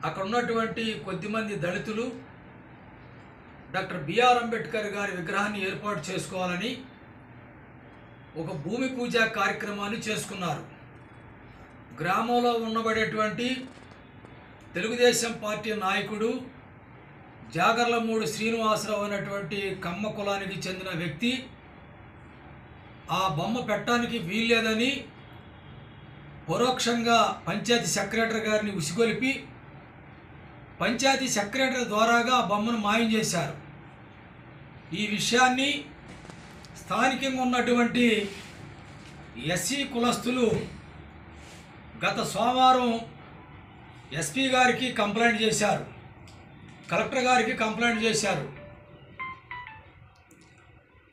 అక్కడ ఉన్నటువంటి కొద్దిమంది దళితులు డాక్టర్ బిఆర్ అంబేద్కర్ గారి విగ్రహాన్ని ఏర్పాటు చేసుకోవాలని ఒక భూమి పూజ కార్యక్రమాన్ని చేసుకున్నారు. గ్రామంలో ఉండబడేటువంటి తెలుగుదేశం పార్టీ నాయకుడు జాగర్లమూడి శ్రీనివాసరావు అనేటువంటి కమ్మ కులానికి చెందిన వ్యక్తి ఆ బొమ్మ పెట్టడానికి వీల్లేదని పరోక్షంగా పంచాయతీ సెక్రటరీ గారిని ఉసిగొలిపి పంచాయతీ సెక్రటరీ ద్వారాగా ఆ బొమ్మను మాయం చేశారు. ఈ విషయాన్ని స్థానికంగా ఉన్నటువంటి ఎస్సీ కులస్తులు గత సోమవారం ఎస్పీ గారికి కంప్లైంట్ చేశారు, కలెక్టర్ గారికి కంప్లైంట్ చేశారు.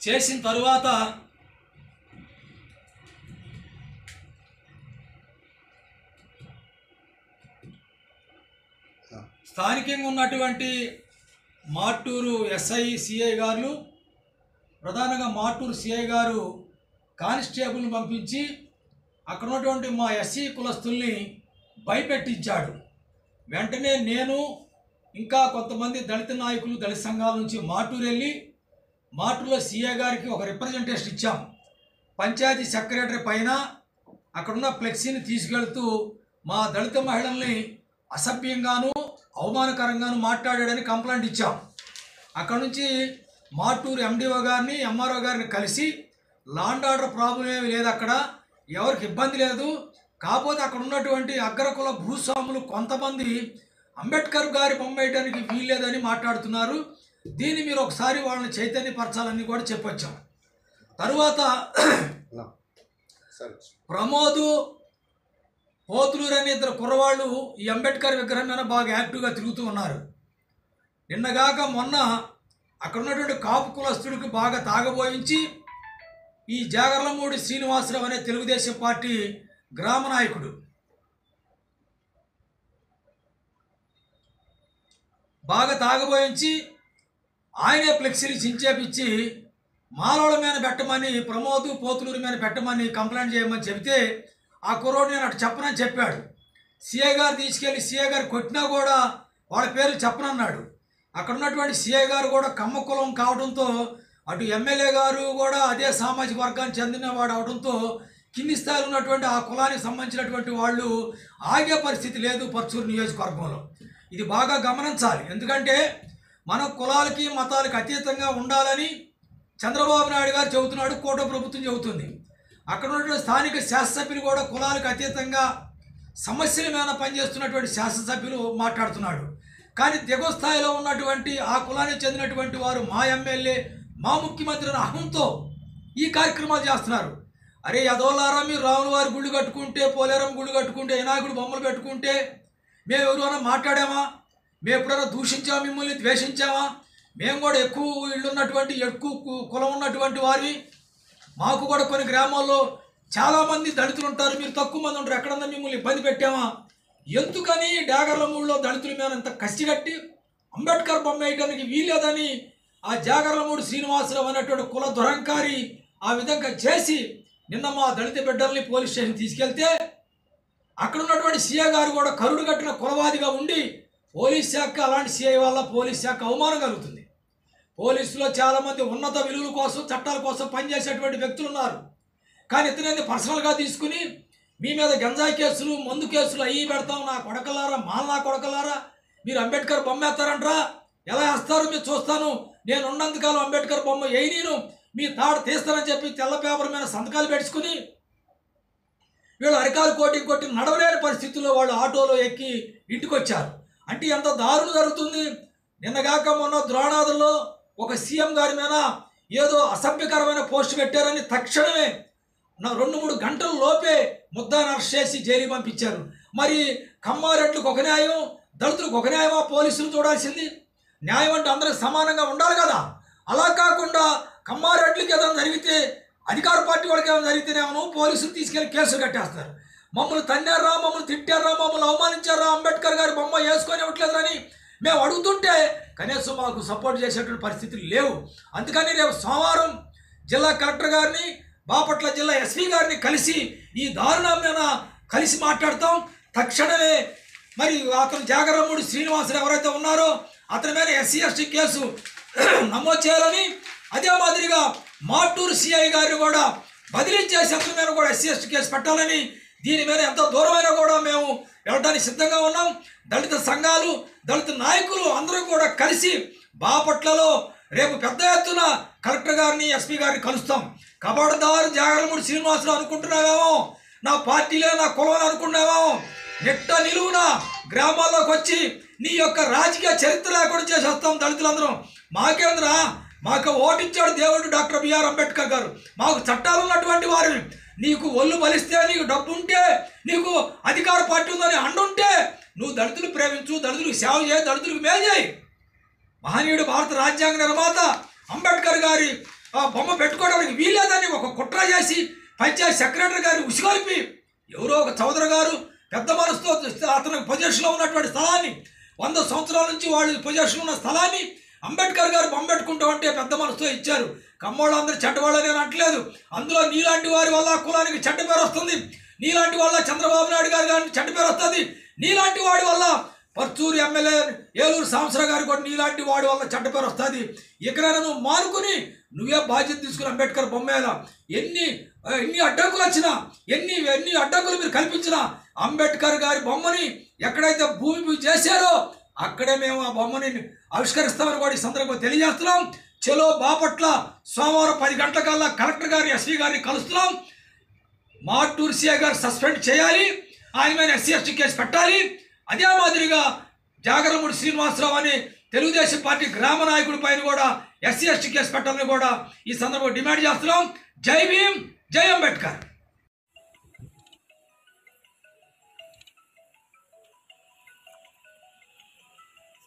చేసిన తరువాత స్థానికంగా ఉన్నటువంటి మార్టూరు ఎస్ఐ సిఐ గారు, ప్రధానంగా మార్టూరు సిఐ గారు కానిస్టేబుల్ని పంపించి అక్కడ ఉన్నటువంటి మా ఎస్సీ కులస్తుల్ని భయపెట్టించాడు. వెంటనే నేను ఇంకా కొంతమంది దళిత నాయకులు దళిత సంఘాల నుంచి మార్టూరు వెళ్ళి మార్టూరులో సిఐ గారికి ఒక రిప్రజెంటేషన్ ఇచ్చాం. పంచాయతీ సెక్రటరీ పైన అక్కడున్న ఫ్లెక్సీని తీసుకెళ్తూ మా దళిత మహిళల్ని అసభ్యంగాను అవమానకరంగాను మాట్లాడాడని కంప్లైంట్ ఇచ్చాం. అక్కడ నుంచి మార్టూరు ఎండిఓ గారిని ఎంఆర్ఓ గారిని కలిసి లాండ్ ఆర్డర్ ప్రాబ్లం ఏమి లేదు, అక్కడ ఎవరికి ఇబ్బంది లేదు, కాకపోతే అక్కడ ఉన్నటువంటి అగ్రకుల భూస్వాములు కొంతమంది అంబేద్కర్ గారి బొమ్మ వేయడానికి వీల్లేదని మాట్లాడుతున్నారు, దీన్ని మీరు ఒకసారి వాళ్ళని చైతన్యపరచాలని కూడా చెప్పొచ్చాం. తరువాత ప్రమోదు పోతులూరు అనే ఇద్దరు కుర్రవాళ్ళు ఈ అంబేద్కర్ విగ్రహం మీద బాగా యాక్టివ్గా తిరుగుతూ ఉన్నారు. నిన్నగాక మొన్న అక్కడ ఉన్నటువంటి కాపు కులస్తుడికి బాగా తాగబోయించి ఈ జాగర్లమూడి శ్రీనివాసరావు అనే తెలుగుదేశం పార్టీ గ్రామ నాయకుడు బాగా తాగబోయించి ఆయనే ఫ్లెక్సీలు చించేపిచ్చి మాలోళ్ళ మీద పెట్టమని, ప్రమోదు పోతులూరు మీద పెట్టమని కంప్లైంట్ చేయమని చెబితే ఆ కుర్రోడు నేను అటు చెప్పనని చెప్పాడు. సిఐ గారు తీసుకెళ్ళి సిఐ గారు కొట్టినా కూడా వాళ్ళ పేర్లు చెప్పనన్నాడు. అక్కడ ఉన్నటువంటి సిఐ గారు కూడా కమ్మ కులం కావడంతో అటు ఎమ్మెల్యే గారు కూడా అదే సామాజిక వర్గానికి చెందినవాడు అవడంతో కింది స్థాయిలో ఉన్నటువంటి ఆ కులానికి సంబంధించినటువంటి వాళ్ళు ఆగే పరిస్థితి లేదు పర్చూరు నియోజకవర్గంలో. ఇది బాగా గమనించాలి. ఎందుకంటే మన కులాలకి మతాలకు అతీతంగా ఉండాలని చంద్రబాబు నాయుడు గారు చెబుతున్నాడు, కూటమి ప్రభుత్వం చెబుతుంది. అక్కడ ఉన్నటువంటి స్థానిక శాసనసభ్యులు కూడా కులాలకు అతీతంగా సమస్యల మీద పనిచేస్తున్నటువంటి శాసనసభ్యులు మాట్లాడుతున్నాడు. కానీ దిగువ స్థాయిలో ఉన్నటువంటి ఆ కులానికి చెందినటువంటి వారు మా ఎమ్మెల్యే మా ముఖ్యమంత్రి అహంతో ఈ కార్యక్రమాలు చేస్తున్నారు. అరే యదోలారా, మీరు రాముల వారి గుళ్ళు కట్టుకుంటే, పోలేరం గుళ్ళు కట్టుకుంటే, వినాయకుడు బొమ్మలు పెట్టుకుంటే మేము ఎవరైనా మాట్లాడామా? మేము ఎప్పుడైనా దూషించామా? మిమ్మల్ని ద్వేషించామా? మేము కూడా ఎక్కువ ఇళ్ళు ఉన్నటువంటి ఎక్కువ కులం ఉన్నటువంటి వారివి. మాకు కూడా కొన్ని గ్రామాల్లో చాలామంది దళితులు ఉంటారు, మీరు తక్కువ మంది ఉంటారు, ఎక్కడన్నా మిమ్మల్ని ఇబ్బంది పెట్టామా? ఎందుకని జాగర్లమూడిలో దళితుల మీద అంత కసి కట్టి అంబేద్కర్ బొమ్మ వేయడానికి వీల్లేదని ఆ జాగర్లమూడి శ్రీనివాసరావు అనేటువంటి కుల దురంకారి ఆ విధంగా చేసి నిన్న మా దళిత బిడ్డల్ని పోలీస్ స్టేషన్ తీసుకెళ్తే అక్కడ ఉన్నటువంటి సీఐ గారు కూడా కరుడు కట్టిన కులవాదిగా ఉండి పోలీస్ శాఖ అలాంటి సీఐ వల్ల పోలీస్ శాఖ అవమానం కలుగుతుంది. పోలీసులో చాలామంది ఉన్నత విలువల కోసం చట్టాల కోసం పనిచేసేటువంటి వ్యక్తులు ఉన్నారు. కానీ ఇతనేది పర్సనల్గా తీసుకుని మీ మీద గంజాయి కేసులు మందు కేసులు అయ్యి పెడతాం, నా కొడకలారా నా కొడకలారా మీరు అంబేద్కర్ బొమ్మ వేస్తారంట్రా, ఎలా వేస్తారో మీరు చూస్తాను, నేను ఉన్నంతకాలం అంబేద్కర్ బొమ్మ నేను మీ తాడు తీస్తానని చెప్పి తెల్ల పేపర్ మీద సంతకాలు పెట్టుకుని వీళ్ళు అరికాలు కొట్టి నడవలేని పరిస్థితుల్లో వాళ్ళు ఆటోలో ఎక్కి ఇంటికి వచ్చారు. అంటే ఎంత దారుణం జరుగుతుంది. నిన్నగాక మొన్న ద్రోణాదుల్లో ఒక సీఎం గారి మీద ఏదో అసభ్యకరమైన పోస్టు పెట్టారని తక్షణమే 2-3 గంటల లోపే ముద్దాను అరెస్ట్ చేసి జైలుకి పంపించారు. మరి కమ్మారెడ్లకు ఒక న్యాయం, దళితులకు ఒక న్యాయమా పోలీసులు చూడాల్సింది? న్యాయం అంటే అందరికి సమానంగా ఉండాలి కదా. అలా కాకుండా కమ్మారెడ్లకి ఏదైనా జరిగితే, అధికార పార్టీ వాళ్ళకి ఏమైనా జరిగితేనేమో పోలీసులు తీసుకెళ్లి కేసులు కట్టేస్తారు. మమ్మల్ని తన్నారా, మమ్మల్ని తిట్టారా, మమ్మల్ని అవమానించారా, అంబేద్కర్ గారి బొమ్మ వేసుకొని ఇవ్వట్లేదని మేము అడుగుతుంటే కనీసం మాకు సపోర్ట్ చేసేటువంటి పరిస్థితులు లేవు. అందుకని రేపు సోమవారం జిల్లా కలెక్టర్ గారిని, బాపట్ల జిల్లా ఎస్పీ గారిని కలిసి ఈ దారుణం మీద కలిసి మాట్లాడతాం. తక్షణమే మరి అతను జాగరముడి శ్రీనివాసులు ఎవరైతే ఉన్నారో అతని మీద ఎస్సీ ఎస్టీ కేసు నమోదు చేయాలని, అదే మాదిరిగా మాటూరు సిఐ గారిని కూడా బదిలీ చేసి అతని మీద కూడా ఎస్సీ ఎస్టీ కేసు పెట్టాలని, దీని మీద ఎంత దూరమైనా కూడా మేము వెళ్ళడానికి సిద్ధంగా ఉన్నాం. దళిత సంఘాలు, దళిత నాయకులు అందరూ కూడా కలిసి బాపట్లలో రేపు పెద్ద ఎత్తున కలెక్టర్ గారిని, ఎస్పీ గారిని కలుస్తాం. కబడ్దారు జాగరముడి శ్రీనివాసులు అనుకుంటున్నావేమో, నా పార్టీలే నా కులం అనుకున్నావేమో, నిట్ట నిలువున గ్రామాల్లోకి వచ్చి నీ యొక్క రాజకీయ చరిత్ర లేకుండా చేసేస్తాం దళితులందరం. మాకేంద్ర, మాకు ఓటించాడు దేవుడు డాక్టర్ బిఆర్ అంబేద్కర్ గారు. మాకు చట్టాలు ఉన్నటువంటి వారు. నీకు ఒళ్ళు బలిస్తే, నీకు డబ్బు ఉంటే, నీకు అధికార పార్టీ ఉందని అండుంటే నువ్వు దళితులు ప్రేమించు, దళితులకు సేవ చేయి, దళితులకు మేలు చేయి. మహనీయుడు భారత రాజ్యాంగ నిర్మాత అంబేద్కర్ గారి బొమ్మ పెట్టుకోవడానికి వీల్లేదని ఒక కుట్ర చేసి పంచాయతీ సెక్రటరీ గారి ఉసిగొలిపి ఎవరో ఒక చౌదరి గారు పెద్ద మనసుతో అతని పొజిషన్లో ఉన్నటువంటి స్థలాన్ని, 100 సంవత్సరాల నుంచి వాళ్ళు పొజిషన్లో ఉన్న స్థలాన్ని అంబేద్కర్ గారు బొమ్మ పెట్టుకుంటామంటే పెద్ద మనసుతో ఇచ్చారు. కమ్మోళ్ళందరూ చెడ్డవాళ్ళని నేను అంటలేదు. అందులో నీలాంటి వారి వల్ల కులానికి చెడ్డ పేరు వస్తుంది, నీలాంటి వల్ల చంద్రబాబు నాయుడు గారి గారికి చెడ్డ పేరు వస్తుంది, నీలాంటి వాడి వల్ల పర్చూరు ఎమ్మెల్యే ఏలూరు సాంబశివరావు గారికి కూడా నీలాంటి వాడి వల్ల చెడ్డ పేరు వస్తుంది. ఇకనైనా నువ్వు మానుకుని నువ్వే బాధ్యత తీసుకుని అంబేద్కర్ బొమ్మేల ఎన్ని అడ్డంకులు వచ్చినా, ఎన్ని అడ్డంకులు మీరు కల్పించినా అంబేద్కర్ గారి బొమ్మని ఎక్కడైతే భూమి పూజ చేశారో అక్కడే మేము ఆ బొమ్మని ఆవిష్కరిస్తామని కూడా ఈ సందర్భంగా తెలియజేస్తున్నాం. చలో బాపట్ల సోమవారం 10 గంటలకల్లా కలెక్టర్ గారిని, ఎస్పీ గారిని కలుస్తున్నాం. మాటూరు సిఐ గారు సస్పెండ్ చేయాలి, ఆయన మీద ఎస్సీ ఎస్టీ కేసు పెట్టాలి. అదే మాదిరిగా జాగరముడి శ్రీనివాసరావు అని తెలుగుదేశం పార్టీ గ్రామ నాయకుడి పైన కూడా ఎస్సీ ఎస్టీ కేసు పెట్టాలని కూడా ఈ సందర్భంగా డిమాండ్ చేస్తున్నాం. జై భీమ్, జై అంబేద్కర్.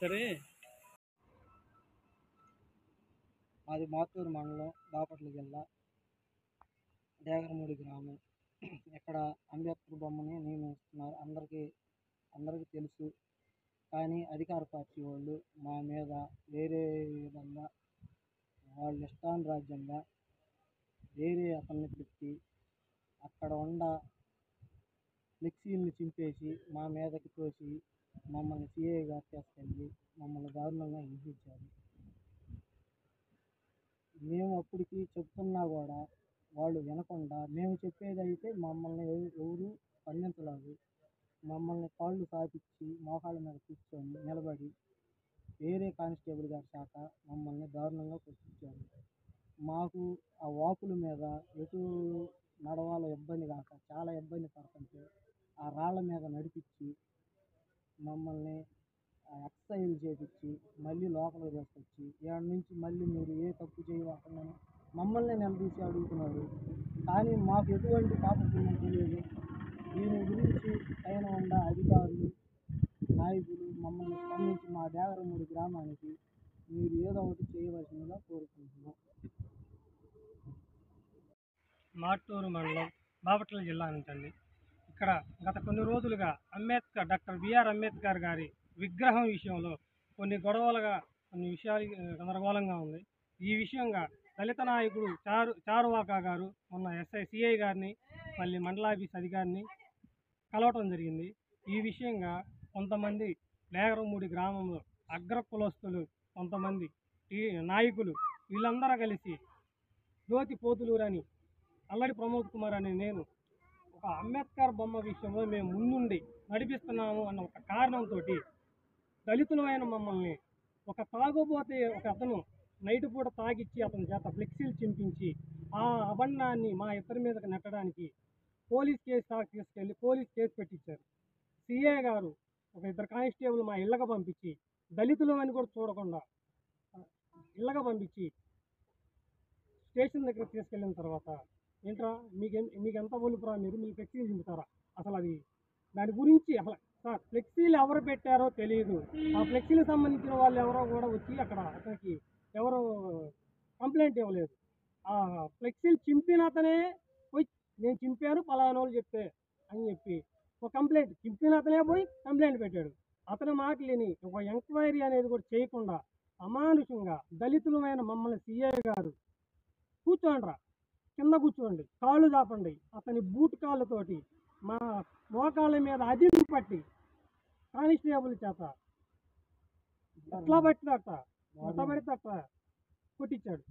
సరే, మాది మాతూరు మండలం, బాపట్ల జిల్లా, దేగరమూడి గ్రామం. ఇక్కడ అంబేద్కర్ బొమ్మని నియమిస్తున్నారు, అందరికీ తెలుసు. కానీ అధికార పార్టీ వాళ్ళు మా మీద వేరే విధంగా వాళ్ళ ఇష్టానురాజ్యంగా వేరే అతన్ని పెట్టి అక్కడ ఉన్న ఫ్లెక్సీని చింపేసి మా మీదకి తోసి మమ్మల్ని సిఐ గారు తీసుకెళ్ళి మమ్మల్ని దారుణంగా హింసించారు. మేము అప్పటికి చెప్తున్నా కూడా వాళ్ళు వినకుండా, మేము చెప్పేది అయితే మమ్మల్ని ఎవరు స్పందించలేదు. మమ్మల్ని కాళ్ళు సాపించి మోకాళ్ళ మీద కూర్చొని నిలబడి వేరే కానిస్టేబుల్ గారి శాఖ మమ్మల్ని దారుణంగా కొట్టించారు. మాకు ఆ వాకుల మీద ఎటు నడవాలో ఇబ్బంది కాక చాలా ఇబ్బంది పడుతుంటే ఆ రాళ్ళ మీద నడిపించి మమ్మల్ని ఎక్సర్సైజ్ చేపించి మళ్ళీ లోపలికి తీసుకొచ్చి ఏడు నుంచి మళ్ళీ మీరు ఏ తప్పు చేయకుండా మమ్మల్ని నిలదీసి అడుగుతున్నారు. కానీ మాకు ఎటువంటి పాపపుణ్యం తెలియదు. దీని గురించి పైన ఉన్న అధికారులు, నాయకులు మమ్మల్ని స్పందించి మా దేగరమూడి గ్రామానికి మీరు ఏదో ఒకటి చేయవలసిందిగా కోరుకుంటున్నాం. మాటూరు మండలం, బాపట్ల జిల్లా నుంచండి. ఇక్కడ గత కొన్ని రోజులుగా డాక్టర్ బిఆర్ అంబేద్కర్ గారి విగ్రహం విషయంలో కొన్ని విషయాలు గందరగోళంగా ఉంది. ఈ విషయంగా దళిత నాయకుడు చారువాకా గారు మొన్న సిఐ గారిని, మళ్ళీ మండలాఫీస్ అధికారిని కలవటం జరిగింది. ఈ విషయంగా కొంతమంది దేగరమూడి గ్రామంలో అగ్ర కులస్తులు, కొంతమంది నాయకులు వీళ్ళందరూ కలిసి జ్యోతి పోతులూరని, అల్లడి ప్రమోద్ కుమార్ అని నేను ఒక అంబేద్కర్ బొమ్మ విషయంలో మేము ముందుండి నడిపిస్తున్నాము అన్న ఒక కారణంతో దళితులమైన మమ్మల్ని ఒక తాగుబోతే ఒక అతను నైట్ పూట తాగిచ్చి అతని చేత ఫ్లెక్సీలు చింపించి ఆ అబండాన్ని మా ఇద్దరి మీదకి నెట్టడానికి పోలీస్ కేసు పెట్టించారు. సిఐ గారు ఒక 2 కానిస్టేబుల్ మా ఇళ్ళగా పంపించి దళితులు అని కూడా చూడకుండా ఇళ్ళగా పంపించి స్టేషన్ దగ్గర తీసుకెళ్ళిన తర్వాత, ఏంట్రా మీకు ఎంత ఒలుపురా, మీరు ఫ్లెక్సీలు చింపుతారా, అసలు అది దాని గురించి అసలు సార్ ఫ్లెక్సీలు ఎవరు పెట్టారో తెలియదు. ఆ ఫ్లెక్సీలకు సంబంధించిన వాళ్ళు ఎవరో కూడా వచ్చి అక్కడ అతనికి ఎవరో కంప్లైంట్ ఇవ్వలేదు. ఆ ఫ్లెక్సీలు చింపిన అతనే పోయి నేను చింపాను పలానా వాళ్ళు చెప్తే అని చెప్పి ఒక కంప్లైంట్, చింపిన అతనే పోయి కంప్లైంట్ పెట్టాడు. అతని మాటలని ఒక ఎంక్వైరీ అనేది కూడా చేయకుండా అమానుషంగా దళితులమైన మమ్మల్ని సిఐ గారు కూర్చోండిరా, కింద కూర్చోండి, కాళ్ళు చాపండి, అతని బూట్ కాళ్ళతోటి మా మోకాళ్ళ మీద అదిరి పట్టి కానిస్టేబుల్ చేత ఎట్లా పడితే అట్లా కొట్టించాడు.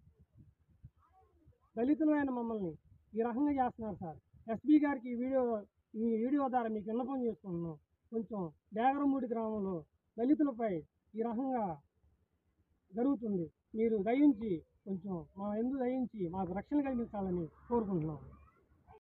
దళితులైన మమ్మల్ని ఈ రకంగా చేస్తున్నారు సార్. ఎస్పీ గారికి ఈ వీడియో ద్వారా మీకు విన్నపం చేసుకుంటున్నాం. కొంచెం డేగరమూడి గ్రామంలో దళితులపై ఈ రకంగా జరుగుతుంది. మీరు దయించి కొంచెం మా యందు దయించి మాకు రక్షణ కల్పించాలని కోరుకుంటున్నాం.